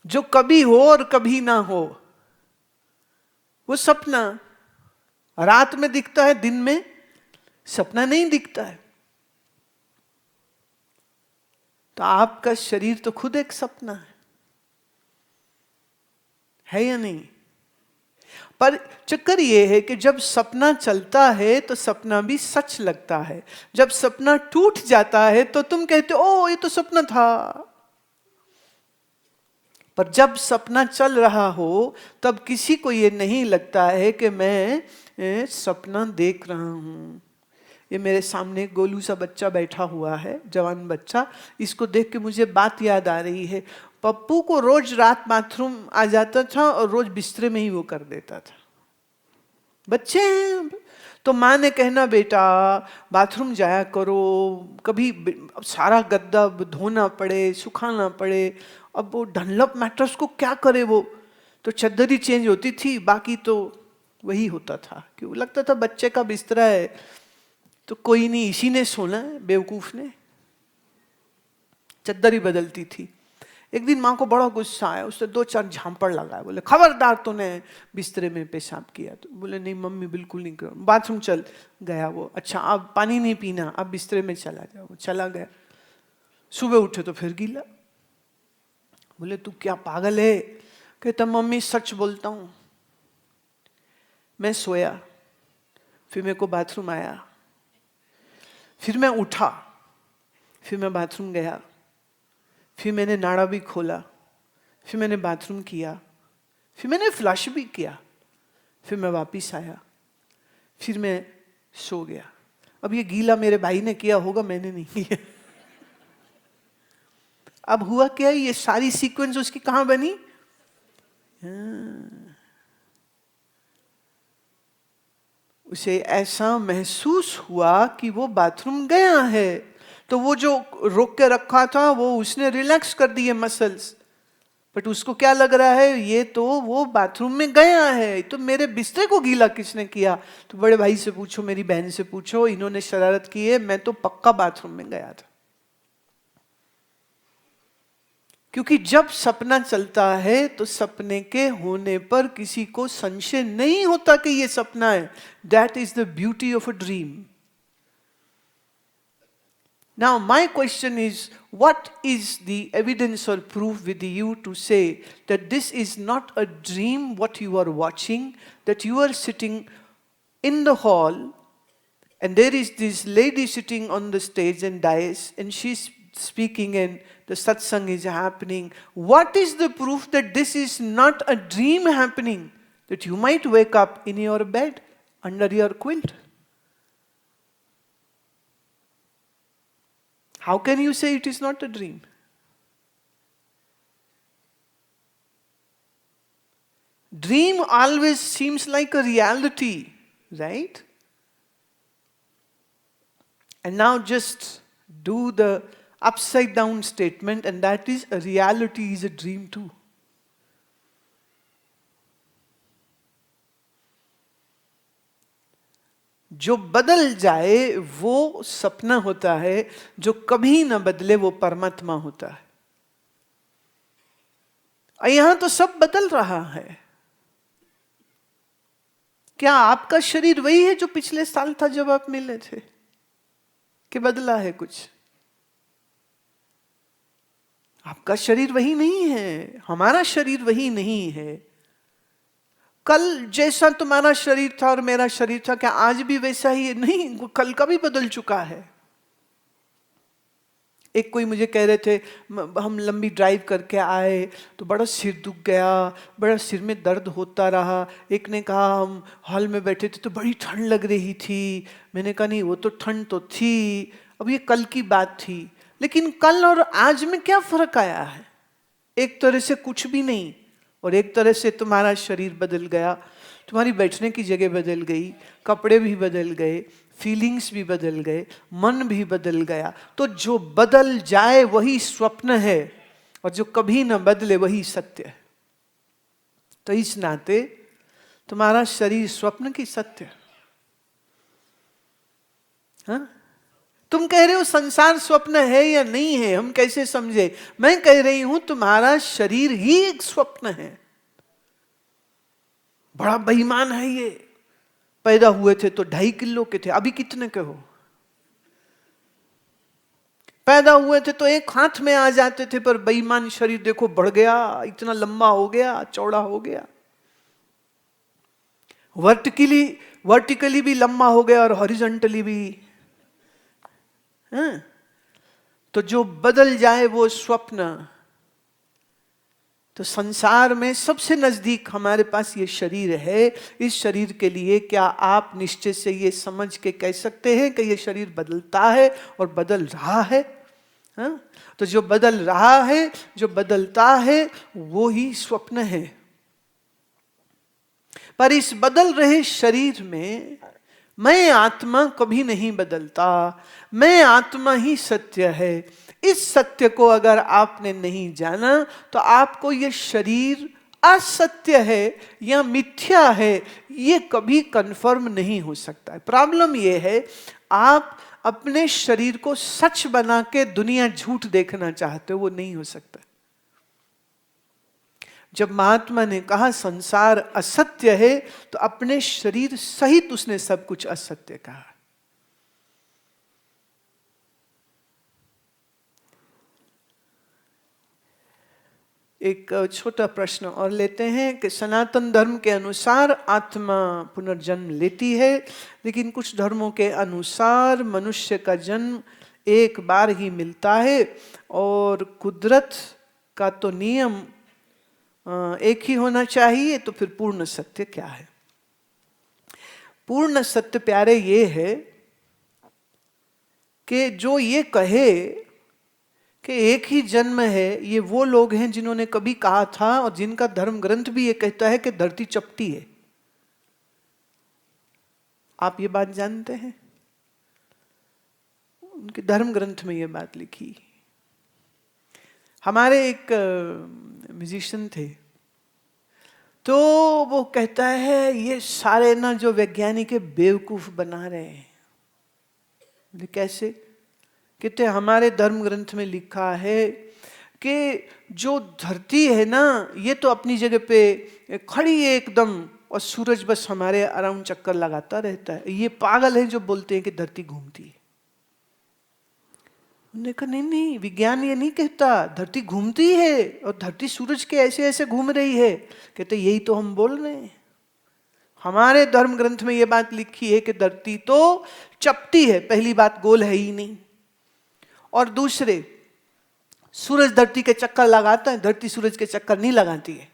जो कभी हो और कभी ना हो, वो सपना रात में दिखता है, दिन में सपना नहीं दिखता है। तो आपका शरीर तो खुद एक सपना है या नहीं? पर चक्कर ये है कि जब सपना चलता है तो सपना भी सच लगता है, जब सपना टूट जाता है तो तुम कहते हो ओ ये तो सपना था। पर जब सपना चल रहा हो तब किसी को ये नहीं लगता है कि मैं सपना देख रहा हूं। ये मेरे सामने गोलू सा बच्चा बैठा हुआ है, जवान बच्चा, इसको देख के मुझे बात याद आ रही है। पप्पू को रोज रात बाथरूम आ जाता था और रोज बिस्तरे में ही वो कर देता था। बच्चे हैं तो माँ ने कहना बेटा बाथरूम जाया करो, कभी सारा गद्दा धोना पड़े, सुखाना पड़े। अब वो डनलप मैट्रेस को क्या करे, वो तो चद्दर ही चेंज होती थी, बाकी तो वही होता था। क्यों लगता था बच्चे का बिस्तरा है तो कोई नहीं, इसी ने सोना है, बेवकूफ ने, चद्दर ही बदलती थी। एक दिन माँ को बड़ा गुस्सा आया, उसने 2-4 झांपड़ लगाए, बोले खबरदार तूने बिस्तरे में पेशाब किया। तो बोले नहीं मम्मी बिल्कुल नहीं करो। बाथरूम चल गया वो, अच्छा अब पानी नहीं पीना, अब बिस्तरे में चला जाओ। वो चला गया, सुबह उठे तो फिर गीला। बोले तू क्या पागल है? कहता मम्मी सच बोलता हूं, मैं सोया, फिर मेरे को बाथरूम आया, फिर मैं उठा, फिर मैं बाथरूम गया, फिर मैंने नाड़ा भी खोला, फिर मैंने बाथरूम किया, फिर मैंने फ्लश भी किया, फिर मैं वापिस आया, फिर मैं सो गया। अब ये गीला मेरे भाई ने किया होगा, मैंने नहीं किया। अब हुआ क्या, ये सारी सीक्वेंस उसकी कहां बनी? उसे ऐसा महसूस हुआ कि वो बाथरूम गया है, तो वो जो रोक के रखा था वो उसने रिलैक्स कर दिए मसल्स। बट उसको क्या लग रहा है, ये तो वो बाथरूम में गया है, तो मेरे बिस्तर को गीला किसने किया? तो बड़े भाई से पूछो, मेरी बहन से पूछो, इन्होंने शरारत की है, मैं तो पक्का बाथरूम में गया था। क्योंकि जब सपना चलता है तो सपने के होने पर किसी को संशय नहीं होता कि ये सपना है। That is the beauty of a dream. Now my question is, what is the evidence or proof with you to say that this is not a dream what you are watching, that you are sitting in the hall and there is this lady sitting on the stage and dais and she's speaking and the satsang is happening. What is the proof that this is not a dream happening, that you might wake up in your bed under your quilt? How can you say it is not a dream? Dream always seems like a reality, right? And now just do the upside down statement, and that is a reality is a dream too. जो बदल जाए वो सपना होता है, जो कभी न बदले वो परमात्मा होता है। और यहां तो सब बदल रहा है। क्या आपका शरीर वही है जो पिछले साल था जब आप मिले थे, कि बदला है कुछ? आपका शरीर वही नहीं है, हमारा शरीर वही नहीं है। कल जैसा तुम्हारा शरीर था और मेरा शरीर था, क्या आज भी वैसा ही है? नहीं, कल का भी बदल चुका है। एक कोई मुझे कह रहे थे, हम लंबी ड्राइव करके आए तो बड़ा सिर दुख गया, बड़ा सिर में दर्द होता रहा। एक ने कहा हम हॉल में बैठे थे तो बड़ी ठंड लग रही थी। मैंने कहा नहीं, वो तो ठंड तो थी, अब ये कल की बात थी। लेकिन कल और आज में क्या फर्क आया है? एक तरह से कुछ भी नहीं, और एक तरह से तुम्हारा शरीर बदल गया, तुम्हारी बैठने की जगह बदल गई, कपड़े भी बदल गए, फीलिंग्स भी बदल गए, मन भी बदल गया। तो जो बदल जाए वही स्वप्न है, और जो कभी न बदले वही सत्य है। तो इस नाते तुम्हारा शरीर स्वप्न की सत्य, हाँ? तुम कह रहे हो संसार स्वप्न है या नहीं है, हम कैसे समझे? मैं कह रही हूं तुम्हारा शरीर ही एक स्वप्न है। बड़ा बेईमान है ये। पैदा हुए थे तो 2.5 किलो के थे, अभी कितने के हो? पैदा हुए थे तो एक हाथ में आ जाते थे, पर बेईमान शरीर देखो बढ़ गया, इतना लंबा हो गया, चौड़ा हो गया, वर्टिकली भी लंबा हो गया और हॉरिजॉन्टली भी। हाँ? तो जो बदल जाए वो स्वप्न। तो संसार में सबसे नजदीक हमारे पास ये शरीर है। इस शरीर के लिए क्या आप निश्चय से ये समझ के कह सकते हैं कि ये शरीर बदलता है और बदल रहा है? हाँ? तो जो बदल रहा है, जो बदलता है, वो ही स्वप्न है। पर इस बदल रहे शरीर में मैं आत्मा कभी नहीं बदलता, मैं आत्मा ही सत्य है। इस सत्य को अगर आपने नहीं जाना तो आपको यह शरीर असत्य है या मिथ्या है ये कभी कंफर्म नहीं हो सकता है। प्रॉब्लम यह है, आप अपने शरीर को सच बना के दुनिया झूठ देखना चाहते हो, वो नहीं हो सकता। जब महात्मा ने कहा संसार असत्य है, तो अपने शरीर सहित उसने सब कुछ असत्य कहा। एक छोटा प्रश्न और लेते हैं कि सनातन धर्म के अनुसार आत्मा पुनर्जन्म लेती है, लेकिन कुछ धर्मों के अनुसार मनुष्य का जन्म एक बार ही मिलता है और कुदरत का तो नियम एक ही होना चाहिए। तो फिर पूर्ण सत्य क्या है? पूर्ण सत्य प्यारे ये है कि जो ये कहे कि एक ही जन्म है, ये वो लोग हैं जिन्होंने कभी कहा था और जिनका धर्म ग्रंथ भी ये कहता है कि धरती चपटी है। आप ये बात जानते हैं? उनके धर्म ग्रंथ में ये बात लिखी। हमारे एक म्यूजिशियन थे, तो वो कहता है ये सारे ना जो वैज्ञानिक बेवकूफ बना रहे हैं। कैसे? कहते हमारे धर्म ग्रंथ में लिखा है कि जो धरती है ना, ये तो अपनी जगह पे खड़ी है एकदम, और सूरज बस हमारे अराउंड चक्कर लगाता रहता है। ये पागल है जो बोलते हैं कि धरती घूमती है। उन्होंने कहा नहीं नहीं, विज्ञान ये नहीं कहता, धरती घूमती है और धरती सूरज के ऐसे ऐसे घूम रही है। कहते यही तो हम बोल रहे हैं, हमारे धर्म ग्रंथ में ये बात लिखी है कि धरती तो चपटी है। पहली बात, गोल है ही नहीं, और दूसरे सूरज धरती के चक्कर लगाता है, धरती सूरज के चक्कर नहीं लगाती है।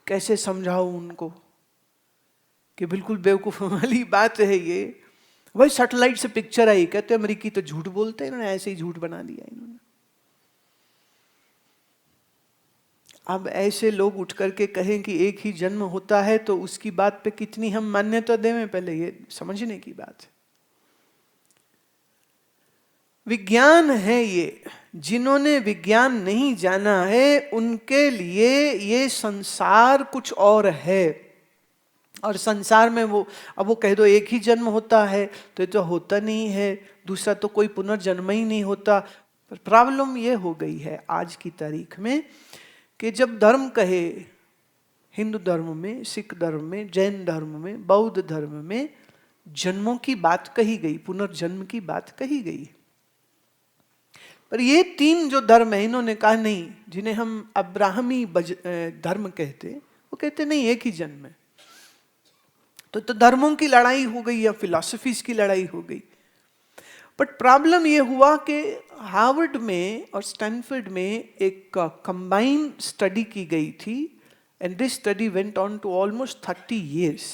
कैसे समझाऊं उनको कि बिल्कुल बेवकूफ वाली बात है ये। वही सैटेलाइट से पिक्चर आई, कहते अमेरिकी तो झूठ बोलते हैं, इन्होंने ऐसे ही झूठ बना दिया इन्होंने। अब ऐसे लोग उठ करके कहें कि एक ही जन्म होता है, तो उसकी बात पे कितनी हम मान्यता दें, पहले ये समझने की बात है। विज्ञान है ये, जिन्होंने विज्ञान नहीं जाना है उनके लिए ये संसार कुछ और है। और संसार में वो, अब वो कह दो एक ही जन्म होता है, तो ये तो होता नहीं है, दूसरा तो कोई पुनर्जन्म ही नहीं होता। पर प्रॉब्लम ये हो गई है आज की तारीख में कि जब धर्म कहे, हिंदू धर्म में, सिख धर्म में, जैन धर्म में, बौद्ध धर्म में जन्मों की बात कही गई, पुनर्जन्म की बात कही गई, पर ये तीन जो धर्म है इन्होंने कहा नहीं, जिन्हें हम अब्राहमी धर्म कहते, वो कहते नहीं एक ही जन्म है। तो धर्मों की लड़ाई हो गई या फिलॉसफीज की लड़ाई हो गई। बट प्रॉब्लम ये हुआ कि हार्वर्ड में और स्टैनफोर्ड में एक कंबाइन स्टडी की गई थी, and this study went on to almost 30 years।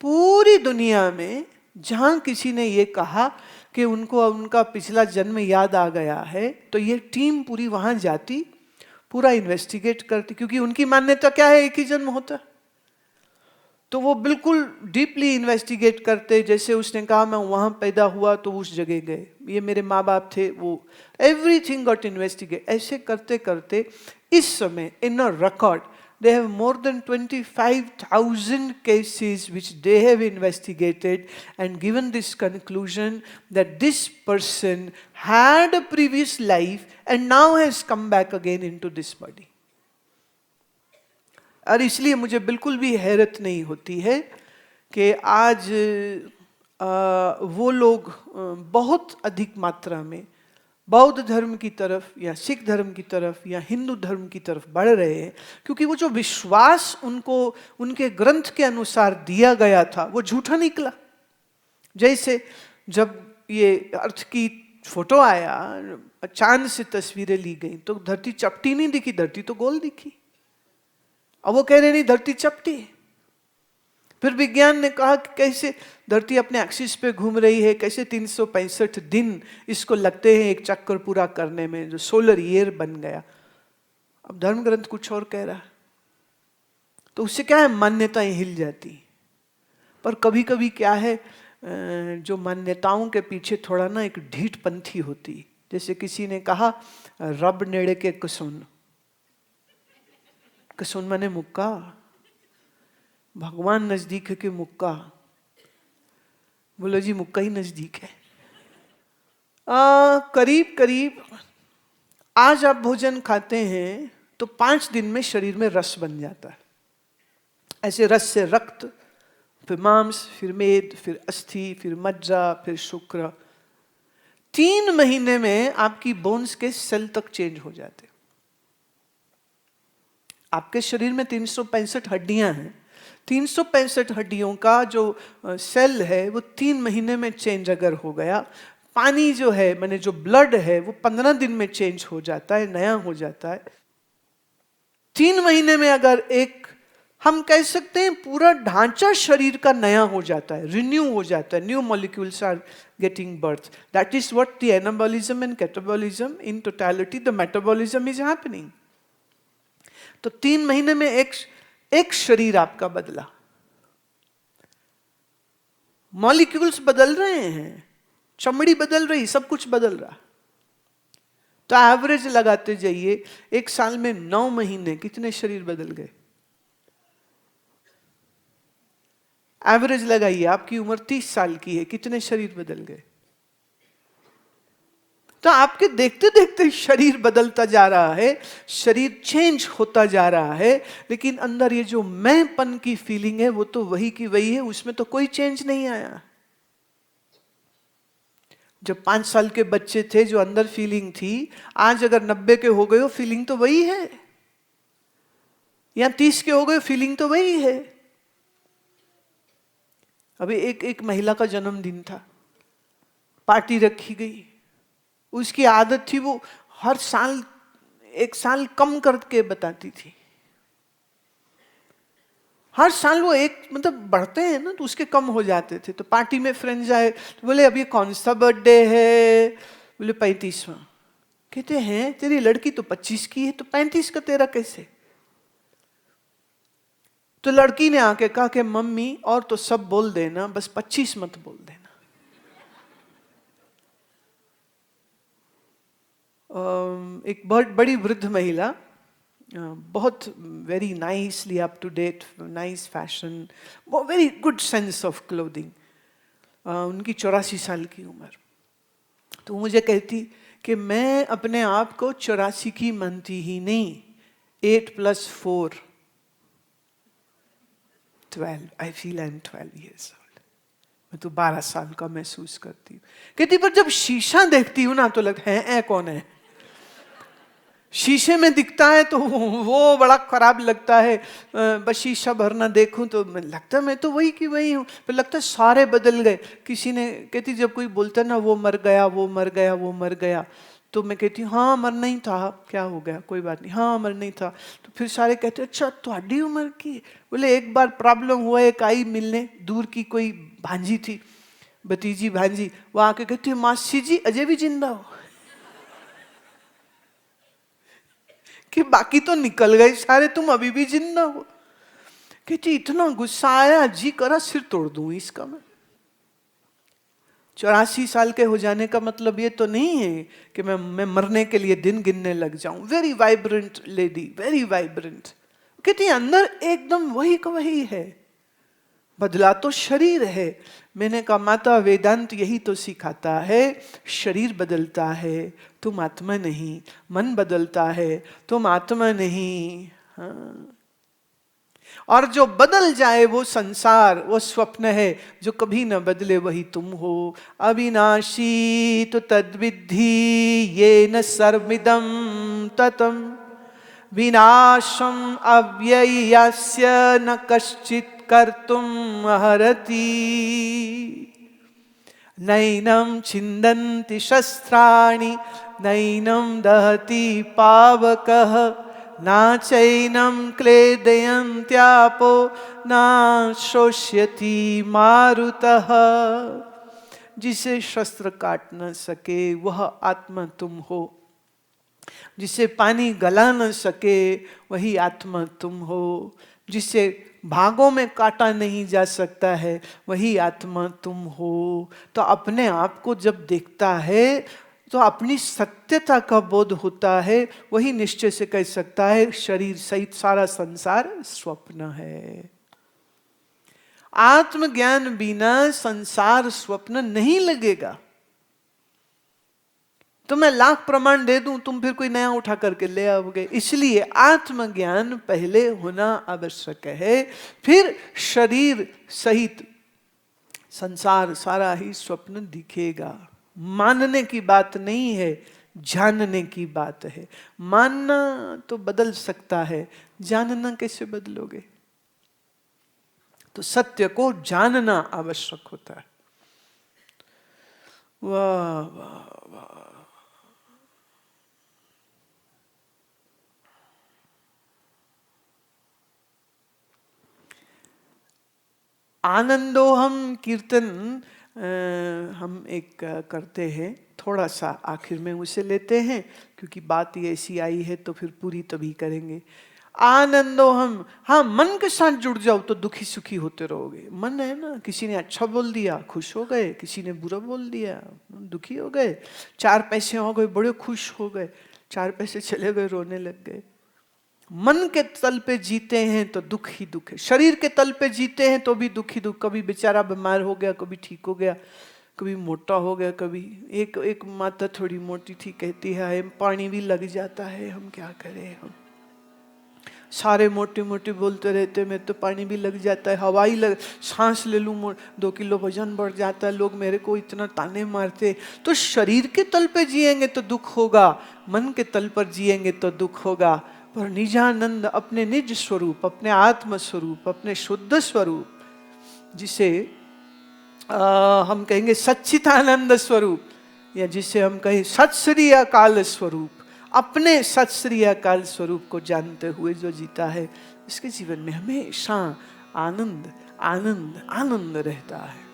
पूरी दुनिया में जहां किसी ने ये कहा कि उनको उनका पिछला जन्म याद आ गया है, तो ये टीम पूरी वहां जाती, पूरा इन्वेस्टिगेट करती, क्योंकि उनकी मान्यता क्या है, एक ही जन्म होता। तो वो बिल्कुल डीपली इन्वेस्टिगेट करते, जैसे उसने कहा मैं वहां पैदा हुआ तो उस जगह गए, ये मेरे माँ बाप थे, वो एवरीथिंग गॉट इन्वेस्टिगेट। ऐसे करते करते इस समय in a record they have more than 25,000 cases which they have investigated and given this conclusion that this person had a previous life and now has come back again into this body. और इसलिए मुझे बिल्कुल भी हैरत नहीं होती है कि आज वो लोग बहुत अधिक मात्रा में बौद्ध धर्म की तरफ या सिख धर्म की तरफ या हिंदू धर्म की तरफ बढ़ रहे हैं, क्योंकि वो जो विश्वास उनको उनके ग्रंथ के अनुसार दिया गया था वो झूठा निकला। जैसे जब ये अर्थ की फोटो आया, चांद से तस्वीरें ली गई तो धरती चपटी नहीं दिखी, धरती तो गोल दिखी। अब वो कह रहे नहीं धरती चपटी। फिर विज्ञान ने कहा कि कैसे धरती अपने एक्सिस पे घूम रही है, कैसे 365 दिन इसको लगते हैं एक चक्कर पूरा करने में, जो सोलर ईयर बन गया। अब धर्म ग्रंथ कुछ और कह रहा है, तो उससे क्या है, मान्यताएं हिल जाती। पर कभी कभी क्या है, जो मान्यताओं के पीछे थोड़ा ना एक ढीठपंथी होती। जैसे किसी ने कहा रब नेड़े के कसुन, कसुन माने मुक्का, भगवान नजदीक है कि मुक्का? बोलो जी मुक्का ही नजदीक है। करीब करीब आज आप भोजन खाते हैं तो 5 दिन में शरीर में रस बन जाता है। ऐसे रस से रक्त, फिर मांस, फिर मेद, फिर अस्थि, फिर मज्जा, फिर शुक्र। 3 महीने में आपकी बोन्स के सेल तक चेंज हो जाते। आपके शरीर में 365 हड्डियां हैं। 365 हड्डियों का जो सेल है वो 3 महीने में चेंज अगर हो गया, पानी जो है माने जो ब्लड है वो 15 दिन में चेंज हो जाता है, नया हो जाता है। 3 महीने में अगर एक हम कह सकते हैं पूरा ढांचा शरीर का नया हो जाता है, रिन्यू हो जाता है, new molecules are getting birth. That is what the anabolism and catabolism in totality the metabolism is happening. तो 3 महीने में एक शरीर आपका बदला, मॉलिक्यूल्स बदल रहे हैं, चमड़ी बदल रही, सब कुछ बदल रहा। तो एवरेज लगाते जाइए, 1 साल में 9 महीने कितने शरीर बदल गए? एवरेज लगाइए, आपकी उम्र 30 साल की है, कितने शरीर बदल गए? तो आपके देखते देखते शरीर बदलता जा रहा है, शरीर चेंज होता जा रहा है, लेकिन अंदर ये जो मैंपन की फीलिंग है वो तो वही की वही है, उसमें तो कोई चेंज नहीं आया। जब 5 साल के बच्चे थे जो अंदर फीलिंग थी, आज अगर 90 के हो गए हो फीलिंग तो वही है, या 30 के हो गए फीलिंग तो वही है। अभी एक महिला का जन्मदिन था, पार्टी रखी गई। उसकी आदत थी वो हर साल 1 साल कम करके बताती थी। हर साल वो एक मतलब बढ़ते हैं ना तो उसके कम हो जाते थे। तो पार्टी में फ्रेंड्स आए तो बोले अभी कौन सा बर्थडे है? बोले 35वां। कहते हैं तेरी लड़की तो 25 की है तो 35 का तेरा कैसे? तो लड़की ने आके कहा कि मम्मी और तो सब बोल देना, बस 25 मत बोल देना। एक बहुत बड़ी वृद्ध महिला, बहुत very nicely up to date, nice fashion, very good sense of clothing, उनकी 84 साल की उम्र। तो मुझे कहती कि मैं अपने आप को 84 की मानती ही नहीं, 8 + 4 12, I feel I am 12 years old। मैं तो 12 साल का महसूस करती हूँ। कहती पर जब शीशा देखती हूँ ना तो लगता है कौन है? शीशे में दिखता है तो वो बड़ा खराब लगता है, बस शीशा भर ना देखूं तो लगता है मैं तो वही की वही हूँ, फिर लगता है सारे बदल गए। किसी ने कहती जब कोई बोलता है ना वो मर गया, वो मर गया, वो मर गया, तो मैं कहती हूँ हाँ मरना ही था, क्या हो गया, कोई बात नहीं, हाँ मरना ही था। तो फिर सारे कहते अच्छा तुम्हारी उम्र की? बोले एक बार प्रॉब्लम हुआ, एक आई मिलने, दूर की कोई भांजी थी, भतीजी भांजी, वो आके कहती मासी जी अजय भी जिंदा हो? कि बाकी तो निकल गए सारे, तुम अभी भी जिंदा हो? कहती इतना गुस्सा आया, जी करा सिर तोड़ दूं इसका मैं। 84 साल के हो जाने का मतलब ये तो नहीं है कि मैं मरने के लिए दिन गिनने लग जाऊं। Very vibrant lady, very vibrant, कहती अंदर एकदम वही का वही है, बदला तो शरीर है। मैंने कहा माता वेदांत यही तो सिखाता है, शरीर बदलता है तुम आत्मा नहीं, मन बदलता है तुम आत्मा नहीं। हाँ। और जो बदल जाए वो संसार, वो स्वप्न है, जो कभी न बदले वही तुम हो। अविनाशी तो तद्विद्धि ये न सर्वमिदं ततम, विनाशम अव्ययस्य न कश्चित् कर्तुम अर्हति। नैनं छिन्दन्ति शस्त्राणि नैनं दहति पावकः, न चैनं क्लेदयन्त्यापो न शोष्यति मारुतः। जिसे शस्त्र काट न सके वह आत्मा तुम हो, जिसे पानी गला न सके वही आत्मा तुम हो, जिसे भागों में काटा नहीं जा सकता है वही आत्मा तुम हो। तो अपने आप को जब देखता है तो अपनी सत्यता का बोध होता है, वही निश्चय से कह सकता है शरीर सहित सारा संसार स्वप्न है। आत्मज्ञान बिना संसार स्वप्न नहीं लगेगा। तो मैं लाख प्रमाण दे दूं तुम फिर कोई नया उठा करके ले आओगे। इसलिए आत्मज्ञान पहले होना आवश्यक है, फिर शरीर सहित संसार सारा ही स्वप्न दिखेगा। मानने की बात नहीं है, जानने की बात है। मानना तो बदल सकता है, जानना कैसे बदलोगे? तो सत्य को जानना आवश्यक होता है। वाह वाह वाह। आनंदोहम कीर्तन हम एक करते हैं, थोड़ा सा आखिर में उसे लेते हैं क्योंकि बात ये ऐसी आई है तो फिर पूरी तभी करेंगे। आनंदोहम, हाँ मन के साथ जुड़ जाओ तो दुखी सुखी होते रहोगे। मन है ना, किसी ने अच्छा बोल दिया खुश हो गए, किसी ने बुरा बोल दिया दुखी हो गए, 4 पैसे हो गए बड़े खुश हो गए, 4 पैसे चले गए रोने लग गए। मन के तल पे जीते हैं तो दुख ही दुख है, शरीर के तल पे जीते हैं तो भी दुख ही दुख। कभी बेचारा बीमार हो गया, कभी ठीक हो गया, कभी मोटा हो गया, कभी एक माता थोड़ी मोटी थी, कहती है पानी भी लग जाता है, हम क्या करें, हम सारे मोटे मोटे बोलते रहते, मैं तो पानी भी लग जाता है, हवाई लग, सांस ले लूं 2 किलो वजन बढ़ जाता है, लोग मेरे को इतना ताने मारते। तो शरीर के तल पे जिएंगे तो दुख होगा, मन के तल पर जिएंगे तो दुख होगा। पर निजानंद, अपने निज स्वरूप, अपने आत्म स्वरूप, अपने शुद्ध स्वरूप, जिसे हम कहेंगे सच्चिदानंद स्वरूप, या जिसे हम कहें सत श्री अकाल स्वरूप, अपने सत श्री अकाल स्वरूप को जानते हुए जो जीता है, इसके जीवन में हमेशा आनंद आनंद आनंद रहता है।